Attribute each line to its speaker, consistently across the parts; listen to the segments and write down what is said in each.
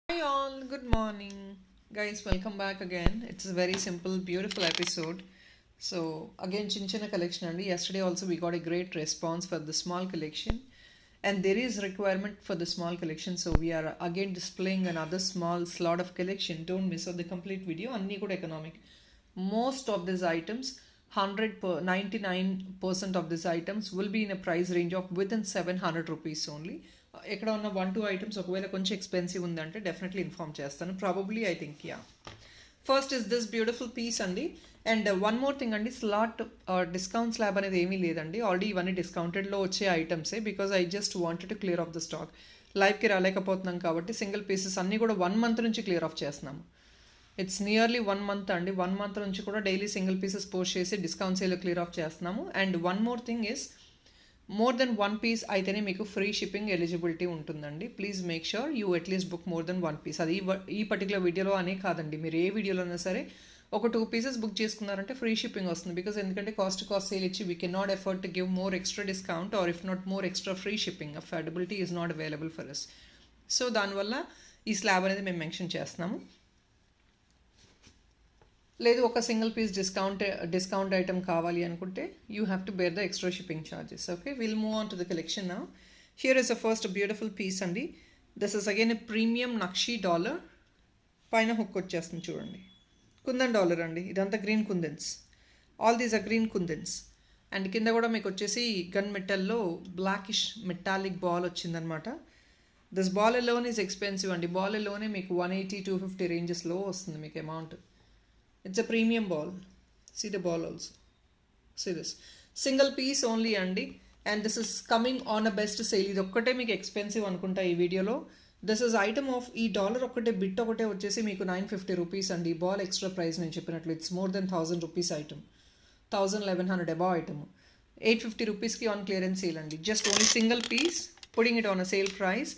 Speaker 1: Hi all, good morning. Guys, welcome back again. It's a very simple, beautiful episode. So again, Chinchana collection and yesterday also we got a great response for the small collection. And there is requirement for the small collection. So we are again displaying another small slot of collection. Don't miss out the complete video. Anni kuda economic. Most of these items, 99% of these items will be in a price range of within 700 rupees only. ఎక్కడ ఉన్న 1-2 items ఒకవేళ కొంచెం expensive ఉందంటే definitely inform చేస్తాను probably I think yeah first is this beautiful piece అండి and one more thing అండి slot discount slab అనేది ఏమీ లేదండి ఆల్రెడీ ఇవన్నీ డిస్కౌంటెడ్లో వచ్చే ఐటమ్సే because I just wanted to clear off the stock లైవ్కి రాలేకపోతున్నాం కాబట్టి సింగిల్ పీసెస్ అన్నీ కూడా 1 month నుంచి క్లియర్ ఆఫ్ చేస్తున్నాము ఇట్స్ నియర్లీ 1 month అండి 1 month నుంచి కూడా డైలీ సింగిల్ పీసెస్ పోస్ట్ చేసి డిస్కౌంట్ సేల్ క్లియర్ ఆఫ్ చేస్తున్నాము and one more thing is more than 1 piece అయితేనే మీకు ఫ్రీ షిప్పింగ్ ఎలిజిబిలిటీ ఉంటుందండి please make sure you at least book more than 1 piece అది ఈ పర్టికులర్ వీడియోలో అనే కాదండి మీరు ఏ వీడియోలో అయినా సరే ఒక 2 pieces బుక్ చేసుకున్నారంటే ఫ్రీ షిప్పింగ్ వస్తుంది బికాజ్ ఎందుకంటే కాస్ట్ సేల్ ఇచ్చి we can not effort to give more extra discount or if not more extra free shipping affordability is not available for us so దానివల్ల ఈ స్లాబ్ అనేది మేము mention చేస్తున్నాము లేదు ఒక సింగిల్ పీస్ డిస్కౌంట్ ఐటమ్ కావాలి అనుకుంటే you have to bear the extra shipping charges okay will move on to the collection now here is a first beautiful piece అండి this is again a premium nakshi dollar పైన hook వచ్చేస్తుంది చూడండి kundan dollar అండి ఇదంతా green kundans all these are green kundans and కింద కూడా మీకు వచ్చేసి గన్ మెటల్లో బ్లాకిష్ మెటాలిక్ బాల్ వచ్చిందనమాట దిస్ బాల్ లోన్ ఈజ్ ఎక్స్పెన్సివ్ అండి బాల్ లోనే మీకు 180-250 రేంజెస్లో వస్తుంది మీకు amount it's a premium ball see the ball also see this single piece only andi and this is coming on a best sale ఇది ఒక్కటే మీకు ఎక్స్పెన్సివ్ అనుకుంటా ఈ వీడియోలో దిస్ ఇస్ ఐటమ్ ఆఫ్ ఈ డాలర్ ఒకటే బిట్ ఒకటే వచ్చేసి మీకు 950 రూపీస్ అండి బాల్ ఎక్స్ట్రా ప్రైస్ నేను చెప్పినట్లు it's more then 1000 rupees item 1100 above item 850 రూపీస్కి ఆన్ క్లియరెన్స్ సేల్ అండి just only single piece putting it on a sale price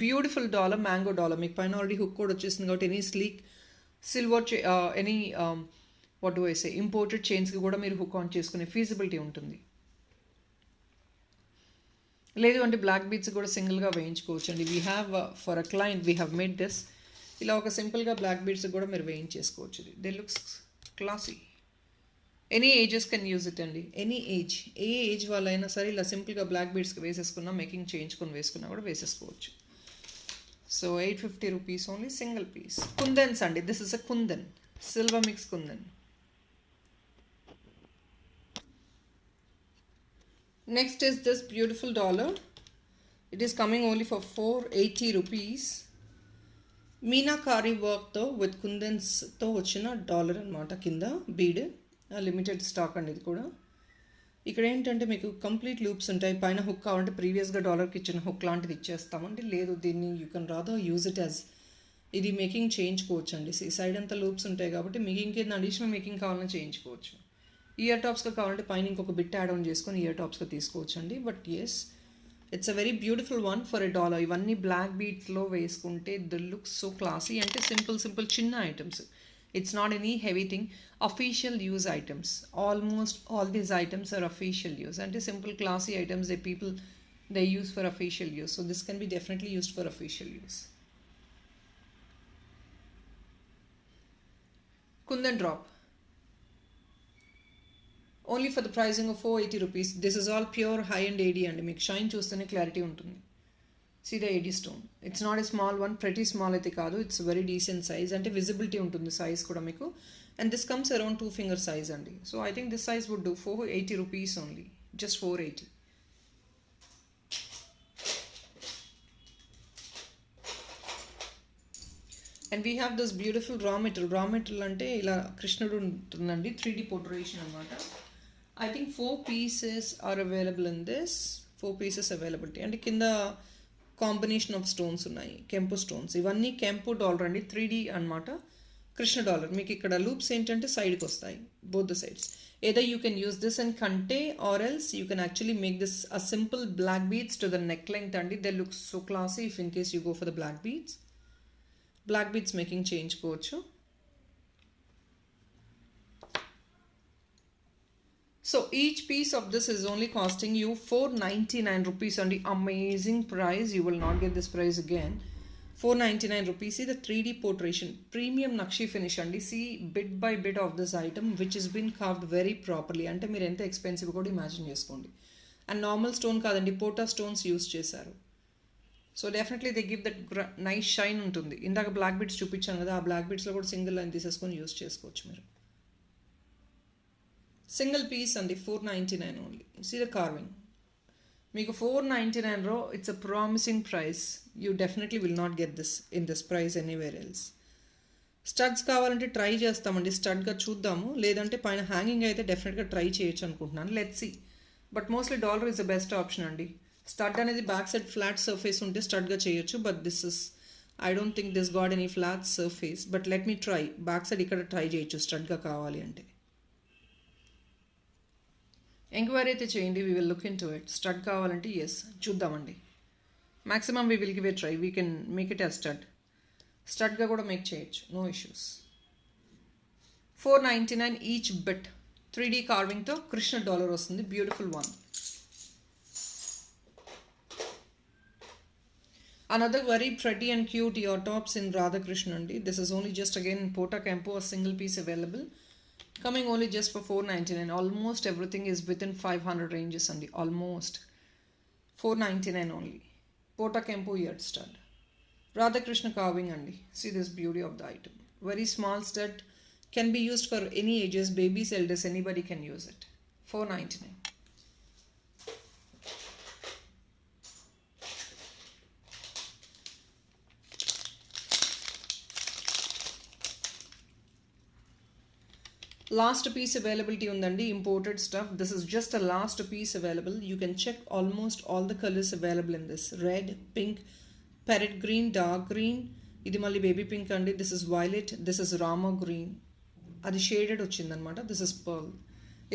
Speaker 1: beautiful dollar mango dollar మీకు పైన ఆల్రెడీ హుక్ కూడా వచ్చేసింది కాబట్టి any sleek silver any what do I say imported చైన్స్కి కూడా మీరు హుక్ ఆన్ చేసుకునే ఫీజిబిలిటీ ఉంటుంది లేదు అంటే బ్లాక్ బీడ్స్ కూడా సింగిల్గా వేయించుకోవచ్చు అండి we have for a client we have made this ఇలా ఒక సింపుల్గా బ్లాక్ బీడ్స్ కూడా మీరు వేయించేసుకోవచ్చు ఇది they looks classy any ages can use it అండి ఎనీ ఏజ్ ఏ ఏజ్ వాళ్ళైనా సరే ఇలా సింపుల్గా బ్లాక్ బీడ్స్కి వేసేసుకున్నా మేకింగ్ చేయించుకొని వేసుకున్నా కూడా వేసేసుకోవచ్చు so 850 rupees only single piece kundans అండి this is a kundan silver mix kundan next is this beautiful dollar it is coming only for 480 rupees meenakari వర్క్తో విత్ కుందన్స్తో వచ్చిన డాలర్ అనమాట కింద బీడ్ లిమిటెడ్ స్టాక్ అండి ఇది కూడా ఇక్కడ ఏంటంటే మీకు కంప్లీట్ లూప్స్ ఉంటాయి పైన హుక్ కావాలంటే ప్రీవియస్గా డాలర్కి ఇచ్చిన హుక్ లాంటిది ఇచ్చేస్తామండి లేదు దీన్ని you can rather use it as ఇది మేకింగ్ చేయించుకోవచ్చు అండి సైడ్ అంతా లూప్స్ ఉంటాయి కాబట్టి మీకు ఇంకేదైనా అడిషనల్ మేకింగ్ కావాలని చేయించుకోవచ్చు ఇయర్ టాప్స్గా కావాలంటే పైన ఇంకొక బిట్ యాడ్ ఆన్ చేసుకొని ఇయర్ టాప్స్గా తీసుకోవచ్చు అండి but yes it's a very beautiful one for a dollar ఇవన్నీ బ్లాక్ బీడ్స్లో వేసుకుంటే ద లుక్ సో క్లాసీ అంటే సింపుల్ చిన్న items it's not any heavy thing official use items almost all these items are official use and the simple classy items that people they use for official use so this can be definitely used for official use kundan drop only for the pricing of 480 rupees this is all pure high end AD and మీకు shine చూస్తేనే clarity ఉంటుంది see the AD stone it's not a small one pretty small అయితే కాదు it's very decent size అంటే visibility ఉంటుంది size కూడా మీకు and this comes around 2 finger size అండి so I think this size would do 480 rupees only just 480 and we have this beautiful raw material అంటే ఇలా కృష్ణుడు ఉంటుందండి 3D portrait అన్నమాట I think 4 pieces are available in this 4 pieces availability and కింద combination of stones ఉన్నాయి కెంపు stones ఇవన్నీ కెంపు డాలర్ అండి 3D అనమాట కృష్ణ డాలర్ మీకు ఇక్కడ లూప్స్ ఏంటంటే సైడ్కి వస్తాయి both the sides either you can use this and kante or else you can actually make this a simple black beads to the neck length అండి they looks so classy if in case you go for the black beads making చేయించుకోవచ్చు So each piece of this is only costing you 499 rupees on the amazing price. You will not get this price again. 499 rupees. See the 3D portrait, premium Nakshi finish అండి. See bit by bit of this item which has been carved very properly. అంటే మీరు ఎంత expensive కూడా imagine చేసుకోండి. And normal stone కాదండి, పోటా stones use చేశారు. So definitely they give that nice shine ఉంటుంది. ఇందాక బ్లాక్ బిట్స్ చూపించాను కదా, ఆ బ్లాక్ బిట్స్లో కూడా సింగిల్ లైన్ తీసేసుకొని యూస్ చేసుకోవచ్చు మీరు. సింగిల్ పీస్ అండి, 499 ఓన్లీ. See the carving. మీకు 499 it's a promising price. You definitely will not get this in this price anywhere else. Studs కావాలంటే ట్రై చేస్తామండి, స్టడ్గా చూద్దాము. లేదంటే పైన హ్యాంగింగ్ అయితే డెఫినెట్గా ట్రై చేయొచ్చు అనుకుంటున్నాను. Let's see. But mostly dollar is the best option అండి. స్టడ్ అనేది బ్యాక్ సైడ్ ఫ్లాట్ సర్ఫేస్ ఉంటే స్టడ్గా చేయొచ్చు. But this is, I don't think this got any flat surface. But let me try. Back side ఇక్కడ try చేయొచ్చు స్టడ్గా కావాలి అంటే. ఎంక్వైరీ అయితే చేయండి, we will look in to it. Stud కావాలంటే ఎస్ చూద్దామండి. Maximum we will give a try. We can make it as stud. స్టడ్గా కూడా మేక్ చేయొచ్చు, no issues. 499 each bit. 3D కార్వింగ్తో కృష్ణ డాలర్ వస్తుంది, beautiful one. Another very pretty and cute ear tops in Radha Krishna andi. This is only just again in Pota Campo, a single piece available. Coming only just for 499. Almost everything is within 500 ranges andi. Almost. 499 only. Pota Campo ear stud. Radha Krishna carving andi. See this beauty of the item. Very small stud. Can be used for any ages. Babies, elders, anybody can use it. 499. Last piece availability undandi, imported stuff. This is just a last piece available. You can check almost all the colors available in this. Red, pink, parrot green, dark green. Idi malli baby pink andi. This is violet. This is rama green. Adi shaded ochindannamata. This is pearl.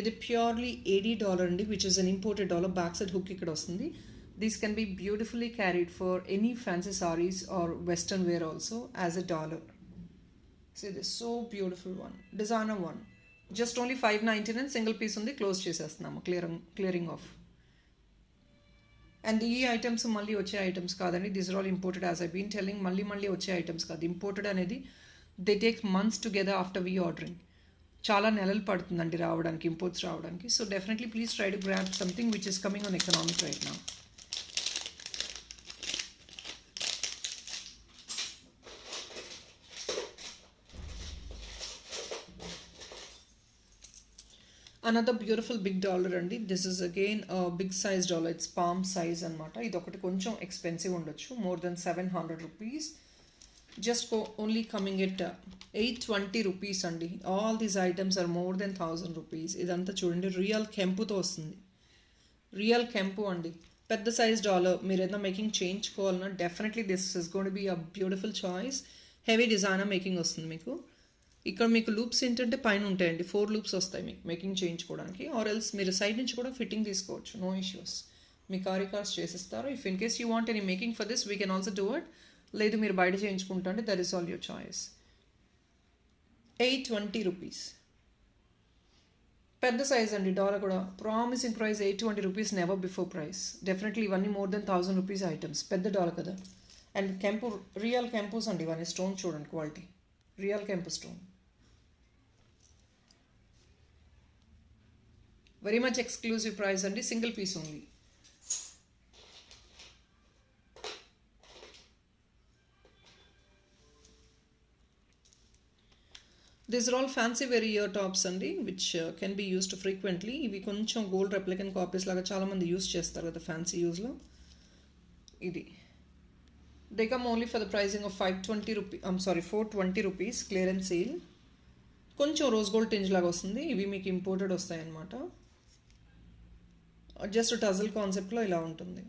Speaker 1: Idi purely $80 andi, which is an imported dollar. Backside hook ikkada ostundi. These can be beautifully carried for any fancy sarees or western wear also as a dollar. See this so beautiful one. Designer one. Just only 599. Single piece ఉంది, close చేసేస్తున్నాము. Clearing off. And ఈ items మళ్ళీ వచ్చే items కాదండి. These are all imported. As I been telling, మళ్ళీ వచ్చే items కాదు. Imported అనేది they take months together after we ordering. చాలా నెలలు పడుతుందండి రావడానికి, ఇంపోర్ట్స్ రావడానికి. So definitely please try to grab something which is coming on economic right now. Another beautiful big dollar అండి. This is again big size dollar. It's palm size అనమాట. ఇది ఒకటి కొంచెం ఎక్స్పెన్సివ్ ఉండొచ్చు, more then 700 rupees. Just only coming at 820 rupees అండి. All these items are more then 1000 rupees. ఇదంతా చూడండి, real కెంపుతో వస్తుంది. రియల్ కెంపు అండి. పెద్ద సైజ్ డాలర్. మీరు ఏదైనా మేకింగ్ చేయించుకోవాలన్నా definitely this is gone to be a beautiful choice. Heavy designer making వస్తుంది మీకు. ఇక్కడ మీకు లూప్స్ ఏంటంటే పైన ఉంటాయండి, 4 లూప్స్ వస్తాయి మీకు మేకింగ్ చేయించుకోవడానికి. ఆర్ ఎల్స్ మీరు సైడ్ నుంచి కూడా ఫిట్టింగ్ తీసుకోవచ్చు, నో ఇష్యూస్. మీ కారికాస్ట్ చేసిస్తారు. If in case you want any making for this we can also do it. లేదు మీరు బయట చేయించుకుంటా అంటే that is all your choice. 820 rupees. పెద్ద సైజ్ అండి డాలర్ కూడా. Promising price 820 rupees, never before price. Definitely ఇవన్నీ more then 1000 rupees items. పెద్ద dollar కదా. అండ్ కెంపు, రియల్ కెంపూస్ అండి ఇవన్నీ. స్టోన్ చూడండి క్వాలిటీ, రియల్ కెంపు stone. Very much exclusive price అండి. Single piece only. This are all fancy very ear tops అండి, which can be used frequently. ఇవి కొంచెం గోల్డ్ రెప్లికెంట్ కాపీస్ లాగా చాలామంది యూస్ చేస్తారు కదా ఫ్యాన్సీ యూస్లో. ఇది they come only for the pricing of 420 rupees. Clearance sale. కొంచెం రోజ్ గోల్డ్ టింజ్ లాగా వస్తుంది. ఇవి మీకు ఇంపోర్టెడ్ వస్తాయి అన్నమాట. జస్ట్ టజల్ కాన్సెప్ట్లో ఇలా ఉంటుంది.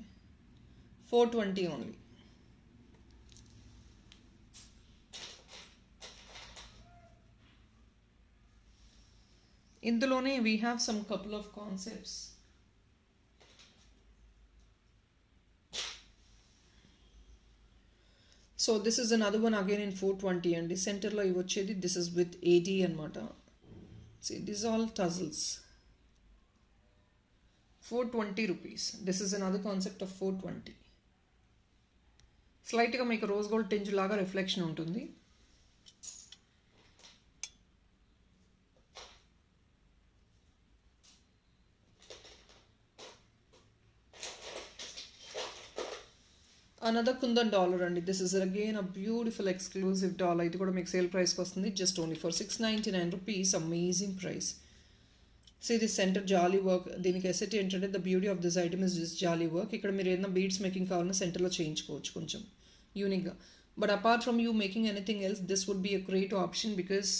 Speaker 1: 420 ఓన్లీ. ఇందులోనే we have some couple of concepts. So this is another one again in 420 అండి. సెంటర్లో ఇవి వచ్చేది దిస్ ఇస్ విత్ 80 అనమాట. This all tassels. 420 rupees. This is another concept of 420. స్లైట్గా మీకు రోజ్ గోల్డ్ టింజ్ లాగా రిఫ్లెక్షన్ ఉంటుంది. అనదర్ కుందన్ డాలర్ అండి. This is again a beautiful exclusive dollar. ఇది కూడా మీకు సేల్ ప్రైస్కి వస్తుంది, just only for 699 rupees. Amazing price. So ఇది సెంటర్ జాలీ వర్క్. దీనికి ఎసెట్ ఏంటంటే the beauty of this item is this jolly work. ఇక్కడ మీరు ఏదైనా బీడ్స్ మేకింగ్ కావాలన్నా సెంటర్లో చేయించుకోవచ్చు కొంచెం యూనిక్గా. But apart from you making anything else, this would be a great option because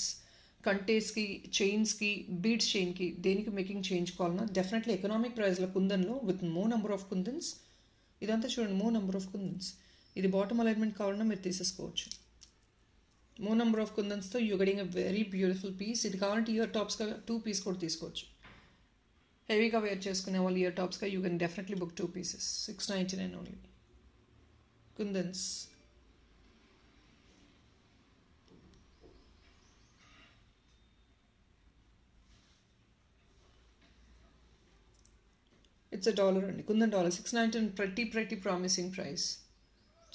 Speaker 1: కంటేస్కి, చైన్స్కి, బీడ్స్ చైన్కి దేనికి మేకింగ్ చేయించుకోవాలన్నా డెఫినెట్లీ ఎకనామిక్ ప్రైస్లో కుందన్లో with more number of kundans. ఇదంతా చూడండి, మోర్ నెంబర్ ఆఫ్ కుందన్స్. ఇది బాటమ్ అలైన్మెంట్ కావాలన్నా మీరు తీసేసుకోవచ్చు. మోర్ నెంబర్ ఆఫ్ కుందన్స్తో you getting a very beautiful piece. ఇది కావాలంటే ఇయర్ టాప్స్గా 2 పీస్ కూడా తీసుకోవచ్చు. హెవీగా వేర్ చేసుకునే వాళ్ళు ఇయర్ టాప్స్గా you can definitely book 2 pieces. 699 only. Kundans. It's a dollar only. Kundan dollar. 699. Pretty promising price.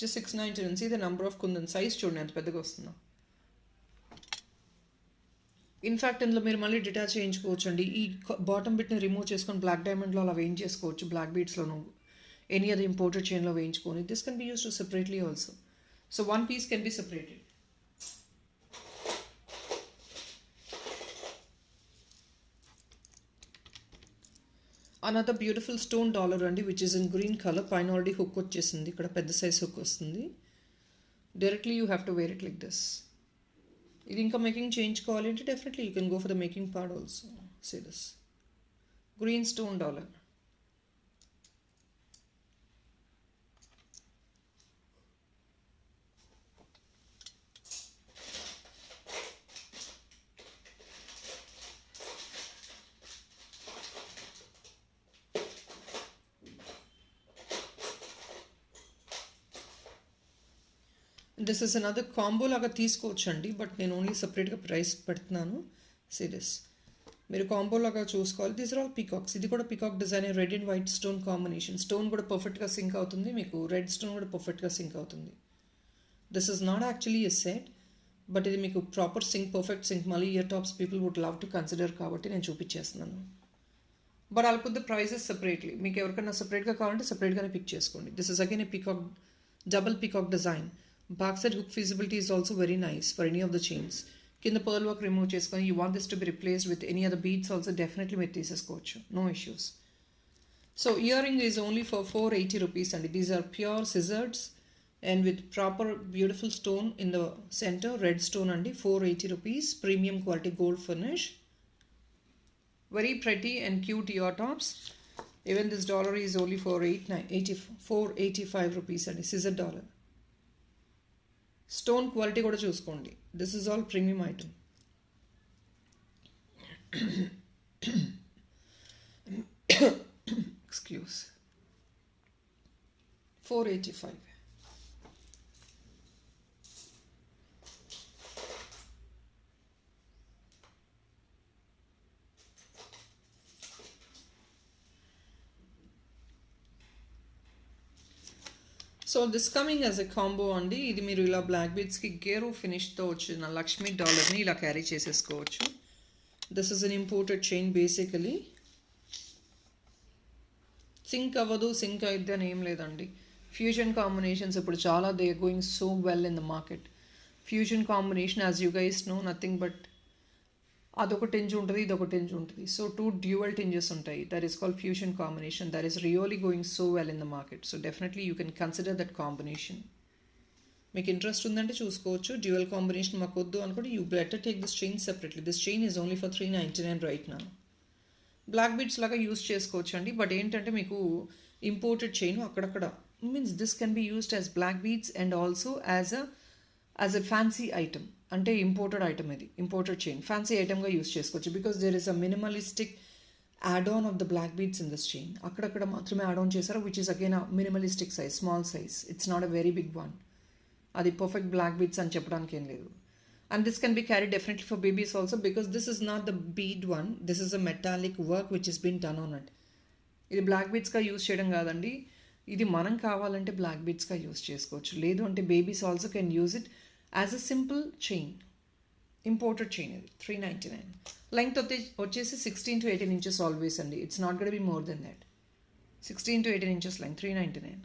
Speaker 1: Just 699. See the number of kundan. Size చూడండి ఎంత పెద్దగా వస్తుందో. ఇన్ఫ్యాక్ట్ ఇందులో మీరు మళ్ళీ డిటాచ్ చేయించుకోవచ్చు అండి. ఈ బాటమ్ బిట్ని రిమూవ్ చేసుకొని బ్లాక్ డైమండ్లో అలా వేయించేసుకోవచ్చు. బ్లాక్ బీడ్స్లోనూ ఎనీ అదర్ ఇంపోర్టెడ్ చైన్లో వేయించుకొని. This can be used separately also. So 1 piece can be separated. Another beautiful stone dollar అండి, which is in green colour. పైన ఆల్రెడీ హుక్ వచ్చేసింది, ఇక్కడ పెద్ద సైజ్ హుక్ వస్తుంది. Directly you have to wear it like this. ఇది ఇంకా making చేయించుకోవాలి అంటే definitely you can go for the making part also. See this green stone dollar. This is another combo లాగా తీసుకోవచ్చు అండి, బట్ నేను ఓన్లీ సపరేట్గా ప్రైస్ పెడుతున్నాను. సీరియస్ మీరు కాంబో లాగా చూసుకోవాలి. These are all peacocks. ఇది కూడా peacock design, red and white stone combination. Stone కూడా పర్ఫెక్ట్గా సింక్ అవుతుంది, మీకు రెడ్ స్టోన్ కూడా పర్ఫెక్ట్గా సింక్ అవుతుంది. This is not actually a set, but ఇది మీకు ప్రాపర్ సింక్, పర్ఫెక్ట్ సింక్. మళ్ళీ ear tops people would love to consider కాబట్టి నేను చూపించేస్తున్నాను. But I'll put the prices separately. మీకు ఎవరికైనా సెపరేట్గా కావాలంటే సెపరేట్గానే పిక్ చేసుకోండి. This is again a peacock, double peacock design. Back side hook feasibility is also very nice for any of the chains. Kin the pearl work remove cheskoni, you want this to be replaced with any other beads also, definitely మీరు తీసేసుకోవచ్చు, no issues. So earring is only for 480 rupees and these are pure scissors and with proper beautiful stone in the center, red stone and 480 rupees, premium quality gold finish. Very pretty and cute ear tops. Even this dollar is only for 485 rupees and scissor dollar. Stone quality కూడా చూసుకోండి. This is all premium item. Excuse. 485. So this coming as a combo అండి. ఇది మీరు ఇలా black బీడ్స్కి gear ఫినిష్తో వచ్చిన లక్ష్మీ డాలర్ని ఇలా carry చేసేసుకోవచ్చు. This is an imported chain basically. Sync అవ్వదు, సింక్ అయితే అని ఏం లేదండి. ఫ్యూజన్ కాంబినేషన్స్ ఇప్పుడు చాలా they are going so well in the market. Fusion combination as you guys know nothing but అదొక టింజ్ ఉంటుంది, ఇదొక టింజ్ ఉంటుంది. సో 2 డ్యూయల్ టింజెస్ ఉంటాయి. That is called fusion combination. That is really going so well in the market. So definitely you can consider that combination. మీకు interest ఉందంటే చూసుకోవచ్చు. Dual combination మాకు వద్దు అనుకుంటే you better take this chain separately. This chain is only for 399 right now. Black beads లాగా use చేసుకోవచ్చు అండి, but ఏంటంటే మీకు ఇంపోర్టెడ్ చైన్ అక్కడక్కడ means this can be used as black beads and also as a fancy item. అంటే imported item, ఇది imported chain fancy ఐటమ్గా use చేసుకోవచ్చు. Because there is a minimalistic add on of the black beads in this chain. అక్కడక్కడ మాత్రమే add on చేశారు, which is again a minimalistic size, small size. It's not a very big one. అది perfect black beads అని చెప్పడానికి ఏం లేదు. And this can be carry definitely for babies also because this is not the bead one, this is a metallic work which is been done on it. ఇది black బీడ్స్గా use చేయడం కాదండి, ఇది మనం కావాలంటే బ్లాక్ బీడ్స్గా యూస్ చేసుకోవచ్చు, లేదు అంటే babies also can use it as a simple chain. Imported chain ఇది 399. లెంగ్త్ వచ్చేసి 16 to 18 inches ఆల్వేస్ అండి. It's not gonna be more than that. 16 to 18 inches length, 399.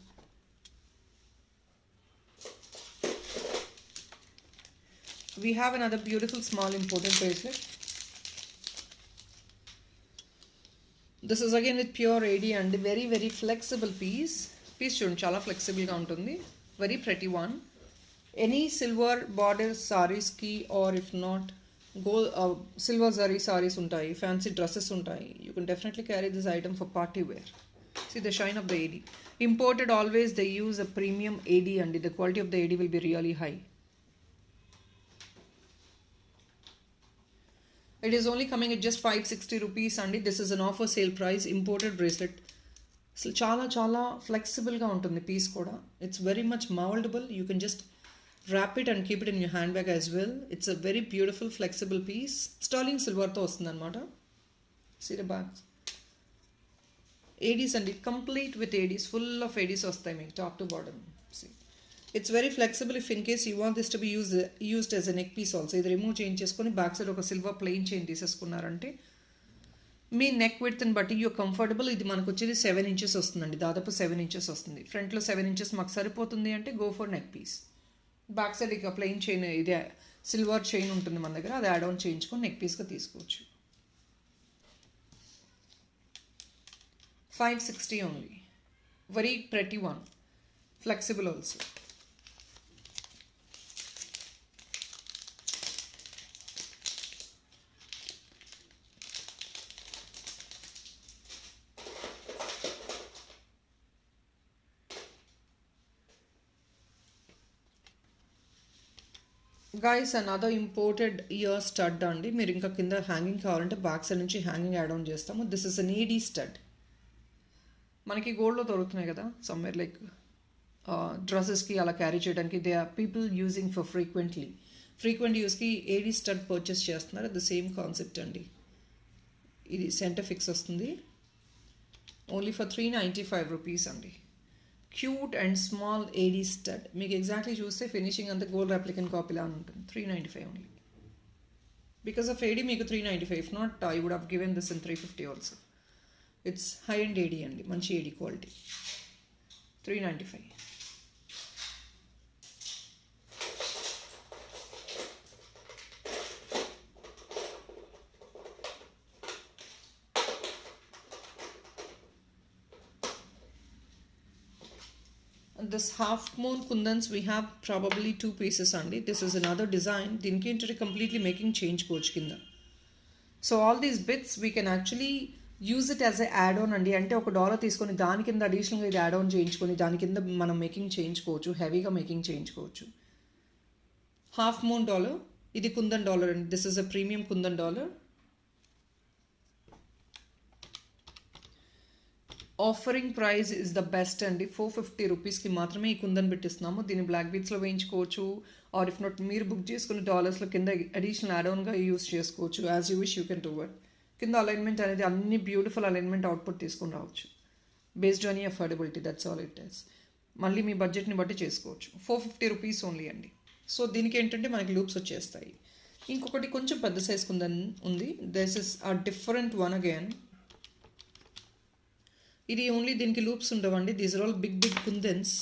Speaker 1: We have another beautiful small imported bracelet. This is again with pure AD and very very flexible piece. Piece చూడండి చాలా ఫ్లెక్సిబుల్గా ఉంటుంది. Very pretty one. Any silver border sarees ki, or if not gold silver zari sarees ఉంటాయి, fancy dresses ఉంటాయి, you can definitely carry this item for party wear. See the shine of the AD. Imported always they use a premium AD and the quality of the AD will be really high. It is only coming at just 560 rupees and this is an offer sale price. Imported bracelet. So చాలా చాలా ఫ్లెక్సిబుల్గా ఉంటుంది piece కూడా. It's very much mouldable. You can just wrap it and keep it in your handbag as well. It's a very beautiful flexible piece. Sterling silver తో వస్తుంది అనమాట. See the bags. ADs అండి, complete with ADs, full of ADs వస్తాయి మీకు top to bottom. See, it's very flexible if in case you want this to be used as a neck piece also. ఇది remove change చేసుకొని back side ఒక silver plain chain తీసేసుకున్నారంటే మీ neck విడ్త్ని బట్టి you comfortable. ఇది మనకు వచ్చేది 7 inches వస్తుందండి, దాదాపు 7 inches వస్తుంది. ఫ్రంట్లో 7 inches మాకు సరిపోతుంది అంటే go for neck piece. Back side ఇక ప్లెయిన్ చైన్, ఇదే సిల్వర్ చైన్ ఉంటుంది మన దగ్గర, అది యాడ్ ఆన్ చేయించుకొని నెక్ పీస్గా తీసుకోవచ్చు. 560 only. Very pretty one, flexible also. Guys another imported ear stud అండి. మీరు ఇంకా కింద హ్యాంగింగ్ కావాలంటే బ్యాక్ సైడ్ నుంచి హ్యాంగింగ్ యాడ్ ఆన్ చేస్తాము. This is an AD stud. మనకి గోల్డ్లో దొరుకుతున్నాయి కదా సమ్వేర్, లైక్ డ్రెస్సెస్కి అలా క్యారీ చేయడానికి. They are people using for frequent యూస్కి ఏడీ స్టడ్ పర్చేస్ చేస్తున్నారు. ద సేమ్ కాన్సెప్ట్ అండి. ఇది సెంటర్ ఫిక్స్ వస్తుంది. ఓన్లీ ఫర్ 395 రూపీస్ అండి. Cute and small AD stud. మీకు ఎగ్జాక్ట్లీ చూస్తే ఫినిషింగ్ అంతా గోల్డ్ రెప్లికెంట్ కాపీలా ఉంటుంది. 395 ఓన్లీ. బికాస్ ఆఫ్ ఏడీ మీకు 395. If not I would have given this in 350 also. It's high and AD అండి, మంచి AD quality. 395. This half moon kundans we have probably 2 pieces అండి. This is another design. దీనికి ఏంటంటే completely making change coach కింద. So all these bits we can actually use it as a add on అండి. అంటే $1 తీసుకొని దాని కింద అడిషనల్గా ఇది యాడ్ ఆన్ చేయించుకొని దాని కింద మనం మేకింగ్ చేయించుకోవచ్చు, హెవీగా మేకింగ్ చేయించుకోవచ్చు. హాఫ్ మూన్ డాలర్, ఇది కుందన్ డాలర్ అండి. This is a premium kundan dollar. Offering price is the best అండి. 450 రూపీస్కి మాత్రమే ఈ కుందన్ పెట్టిస్తున్నాము. దీన్ని బ్లాక్ బీట్స్లో వేయించుకోవచ్చు, ఆర్ ఇఫ్ నాట్ మీరు బుక్ చేసుకుని డాలర్స్లో కింద అడిషనల్ యాడ్ ఆన్గా యూస్ చేసుకోవచ్చు. As you wish you can do it. కింద అలైన్మెంట్ అనేది అన్ని బ్యూటిఫుల్ అలైన్మెంట్ అవుట్పుట్ తీసుకుని రావచ్చు. బేస్డ్ ఆన్ ఈ affordability, that's all it is. మళ్ళీ మీ బడ్జెట్ని బట్టి చేసుకోవచ్చు. 450 రూపీస్ ఓన్లీ అండి. సో దీనికి ఏంటంటే మనకి లూప్స్ వచ్చేస్తాయి. ఇంకొకటి కొంచెం పెద్ద సైజ్ కుందన్ ఉంది. This is a different one again. ఇది ఓన్లీ దీనికి లూప్స్ ఉండవండి. These are all big kundans.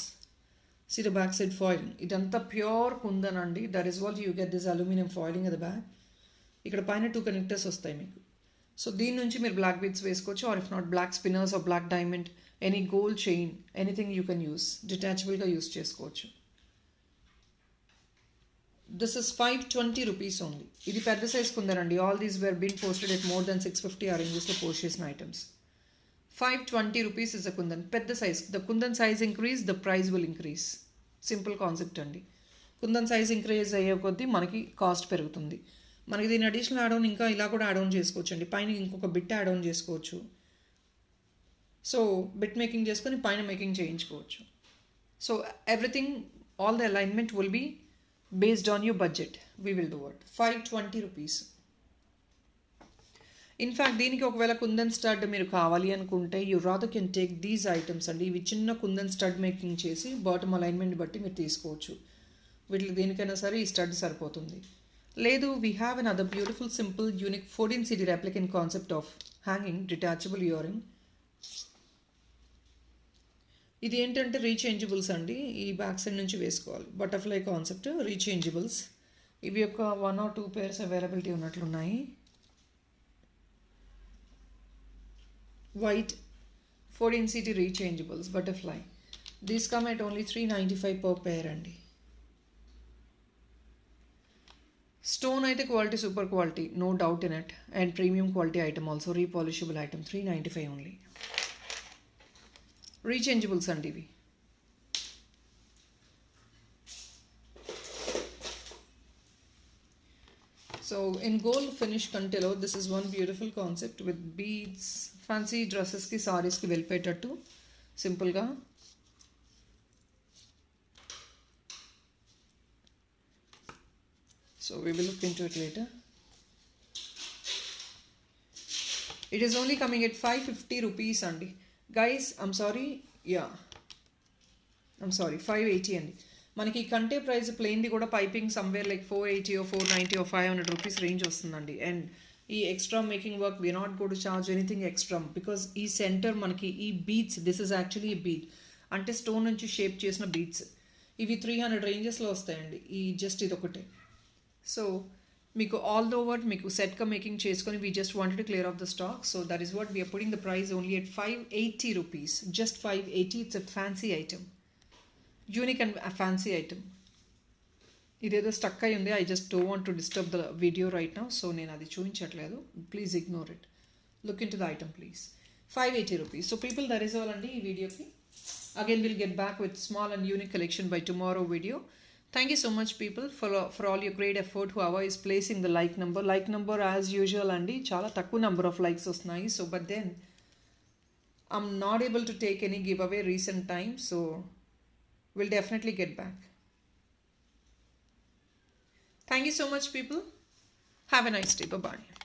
Speaker 1: See the back side foiling. ఇదంతా ప్యూర్ కుందన్ అండి. That is what you get this aluminium foiling at the back. ఇక్కడ పైన 2 కనెక్టర్స్ వస్తాయి మీకు. సో దీని నుంచి మీరు బ్లాక్ బీడ్స్ వేసుకోవచ్చు, or if not black spinners or black diamond, any gold chain, anything you can use. డిటాచబుల్గా యూస్ చేసుకోవచ్చు. This is 520 rupees only. ఇది పెద్ద సైజ్ కుందనండి. All these were been posted at more then 650 RMGస్లో post చేసిన items. 520 rupees is a kundan. పెద్ద size. The kundan size increase, the price will increase. Simple concept అండి. Kundan size increase అయ్యే కొద్దీ మనకి కాస్ట్ పెరుగుతుంది. మనకి దీని అడిషనల్ యాడ్ ఆన్ ఇంకా ఇలా కూడా యాడ్ ఆన్ చేసుకోవచ్చు అండి. పైన ఇంకొక బిట్ యాడ్ ఆన్ చేసుకోవచ్చు. సో బిట్ మేకింగ్ చేసుకొని పైన మేకింగ్ చేయించుకోవచ్చు. So everything, all the alignment will be based on your budget. We will do it. 520 rupees. In fact దీనికి ఒకవేళ కుందన్ స్టడ్ మీరు కావాలి అనుకుంటే you rather can take these items అండి. ఇవి చిన్న కుందన్ స్టడ్ మేకింగ్ చేసి బాటమ్ అలైన్మెంట్ బట్టి మీరు తీసుకోవచ్చు. వీటికి దేనికైనా సరే ఈ స్టడ్ సరిపోతుంది. లేదు we have an other beautiful simple unique 14 cd replicant concept of hanging detachable ear ring. ఇది ఏంటంటే రీచేంజబుల్స్ అండి. ఈ బ్యాక్ సైడ్ నుంచి వేసుకోవాలి. Butterfly concept rechangeables. ఇవి యొక్క 1 or 2 pairs అవైలబిలిటీ ఉన్నట్లున్నాయి. White 14 cd rechangeables butterfly. These come at only 395 per pair అండి. స్టోన్ అయితే quality super quality, no doubt in it, and premium quality item also, repolishable item. 395 only. Rechangeables అండి ఇవి. So in gold finish కంటెలో this is one beautiful concept with beads. Fancy డ్రెస్సెస్కి సారీస్కి వెళ్ళిపోయేటట్టు సింపుల్గా. So we will look into it later. It is only coming at 550 rupees అండి. Guys, I'm sorry. 580 అండి. మనకి కంటే ప్రైస్ ప్లెయిన్ది కూడా piping somewhere like 480 or 490 or 500 rupees range వస్తుందండి. అండ్ ఈ extra making work we not go to charge anything extra because ఈ centre మనకి ఈ బీడ్స్, దిస్ ఇస్ యాక్చువల్లీ ఈ బీడ్ అంటే స్టోన్ నుంచి షేప్ చేసిన బీడ్స్. ఇవి 300 రేంజెస్లో వస్తాయండి. ఈ జస్ట్ ఇది ఒకటే. సో మీకు ఆల్ ఓవర్ మీకు సెట్గా మేకింగ్ చేసుకొని we just wanted to clear off the stock. So that is what we're putting the price only at 580 rupees. Just 580. It's a fancy item, unique and fancy item. ఇదేదో stuck అయి ఉంది. I just don't want to disturb the video right now. So నేను అది చూపించట్లేదు. Please ignore it. Look in to the item please. 580 rupees. So people that is all అండి ఈ వీడియోకి. Again will get back with small and unique collection by tomorrow video. Thank you so much people for all your great effort. Whoever is placing the like number as usual andi chala takku number of likes vastnayi. So but then I'm not able to take any giveaway recent time, so we'll definitely get back. Thank you so much people. Have a nice day. Bye bye.